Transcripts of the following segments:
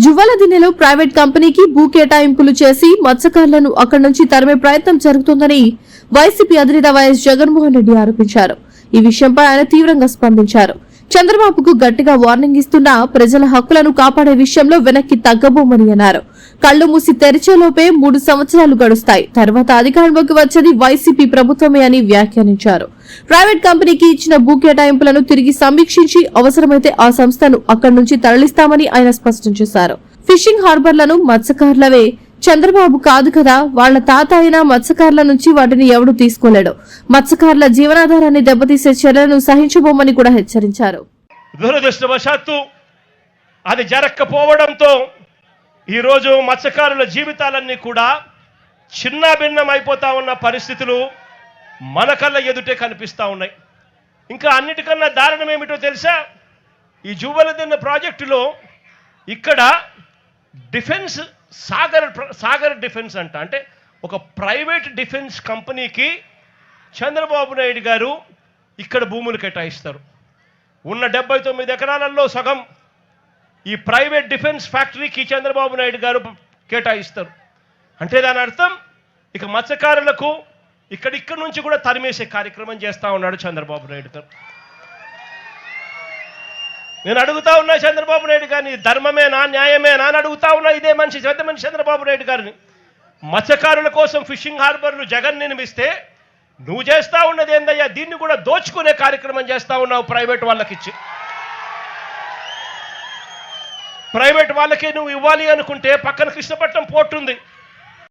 జువ్వలదిన్నెలో private కంపెనీకి భూ కేటాయింపులు చేసి మత్స్యకారులను అక్కడి నుంచి తరిమే ప్రయత్నం జరుగుతోందని వైసీపీ అధినేత వైఎస్ జగన్మోహన్ రెడ్డి ఆరోపించారు. ఈ విషయంపై ఆయన తీవ్రంగా స్పందించారు. చంద్రబాబుకు గట్టిగా వార్నింగ్ ఇస్తున్నా ప్రజల హక్కులను కాపాడే విషయంలో వెనక్కి తగ్గబోమని అన్నారు. కళ్లు మూసి తెరిచేలోపే 3 సంవత్సరాలు గడుస్తాయి. తర్వాత అధికారంలోకి వచ్చేది వైసీపీ ప్రభుత్వమే అని వ్యాఖ్యానించారు. ప్రైవేట్ కంపెనీకి ఇచ్చిన భూ కేటాయింపులను తిరిగి సమీక్షించి అవసరమైతే ఆ సంస్థను అక్కడి నుంచి తరలిస్తామని ఆయన స్పష్టం చేశారు. ఫిషింగ్ హార్బర్లను మత్స్యకారులవే, చంద్రబాబు కాదు కదా, వాళ్ల తాత అయినా మత్స్యకారుల నుంచి వాటిని ఎవడూ తీసుకోలేడు. మత్స్యకారుల జీవనాధారాన్ని దెబ్బతీసే చర్యలను సహించబోమని కూడా హెచ్చరించారు. దురదృష్టవశాత్తు అది జరగకపోవడంతో ఈరోజు మత్స్యకారుల జీవితాలన్నీ కూడా చిన్నాభిన్నం అయిపోతా ఉన్న పరిస్థితులు మన కళ్ళ ఎదుటే కనిపిస్తూ ఉన్నాయి. ఇంకా అన్నిటికన్నా దారుణం ఏమిటో తెలుసా? ఈ జువ్వలదిన్నె ప్రాజెక్టులో ఇక్కడ డిఫెన్స్ సాగర్ డిఫెన్స్ అంటే ఒక ప్రైవేట్ డిఫెన్స్ కంపెనీకి చంద్రబాబు నాయుడు గారు ఇక్కడ భూములు కేటాయిస్తారు. ఉన్న 79 ఎకరాలలో సగం ఈ ప్రైవేట్ డిఫెన్స్ ఫ్యాక్టరీకి చంద్రబాబు నాయుడు గారు కేటాయిస్తారు. అంటే దాని అర్థం ఇక మత్స్యకారులకు ఇక్కడి నుంచి కూడా తరిమేసే కార్యక్రమం చేస్తూ ఉన్నాడు చంద్రబాబు నాయుడు గారు. నేను అడుగుతా ఉన్నా చంద్రబాబు నాయుడు గారిని, ధర్మమేనా న్యాయమేనా అని అడుగుతా ఉన్నా. ఇదే పెద్ద మనిషి చంద్రబాబు నాయుడు గారిని. మత్స్యకారుల కోసం ఫిషింగ్ హార్బర్లు జగన్ నిర్మిస్తే నువ్వు చేస్తా ఉన్నది ఏందయ్యా? దీన్ని కూడా దోచుకునే కార్యక్రమం చేస్తా ఉన్నావు ప్రైవేట్ వాళ్ళకిచ్చి. ప్రైవేట్ వాళ్ళకి నువ్వు ఇవ్వాలి అనుకుంటే పక్కన కృష్ణపట్నం పోర్ట్ ఉంది.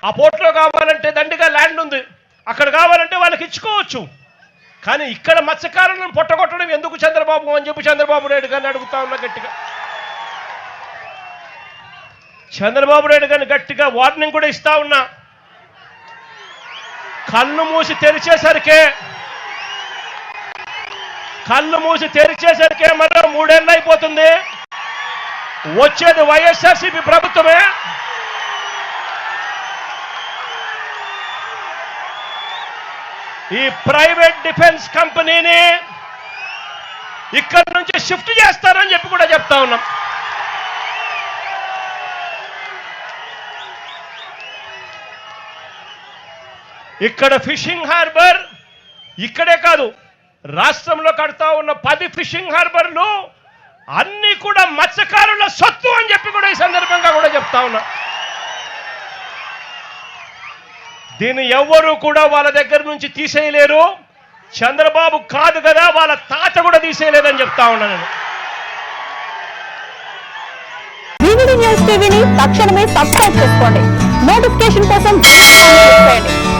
ఆ పోర్ట్లో కావాలంటే దండిగా ల్యాండ్ ఉంది, అక్కడ కావాలంటే వాళ్ళకి ఇచ్చుకోవచ్చు. కానీ ఇక్కడ మత్స్యకారులను పొట్టగొట్టడం ఎందుకు చంద్రబాబు అని చెప్పి చంద్రబాబు నాయుడు గారిని అడుగుతా ఉన్నా గట్టిగా. చంద్రబాబు నాయుడు గారిని గట్టిగా వార్నింగ్ కూడా ఇస్తా ఉన్నా. కళ్ళు మూసి తెరిచేసరికే మరో 3 ఏళ్ళు అయిపోతుంది. వచ్చేది వైఎస్ఆర్సీపీ ప్రభుత్వమే. ఈ ప్రైవేట్ డిఫెన్స్ కంపెనీని ఇక్కడి నుంచి షిఫ్ట్ చేస్తారని చెప్పి కూడా చెప్తా ఉన్నాం. ఇక్కడ ఫిషింగ్ హార్బర్ ఇక్కడే కాదు, రాష్ట్రంలో కడతా ఉన్న 10 ఫిషింగ్ హార్బర్లు అన్ని కూడా మత్స్యకారుల సొత్తు అని చెప్పి కూడా ఈ సందర్భంగా కూడా చెప్తా ఉన్నా. దీన్ని ఎవ్వరూ కూడా వాళ్ళ దగ్గర నుంచి తీసేయలేరు. చంద్రబాబు కాదు కదా, వాళ్ళ తాత కూడా తీసేయలేదని చెప్తా ఉన్నా నేను. వివిడి న్యూస్ టీవీని తక్షణమే సబ్స్క్రైబ్ చేసుకోండి. నోటిఫికేషన్ కోసం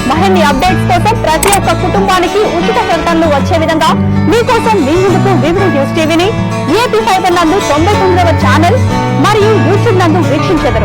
మరిన్ని అప్డేట్స్ కోసం ప్రతి ఒక్క కుటుంబానికి ఉచిత ప్రకటనలు వచ్చే విధంగా మీకోసం మీ ముందుకు వివిడి న్యూస్ టీవీని ఏపీ ఫైబర్ నందు 99వ ఛానల్ మరియు యూట్యూబ్ నందు వీక్షించెదరు.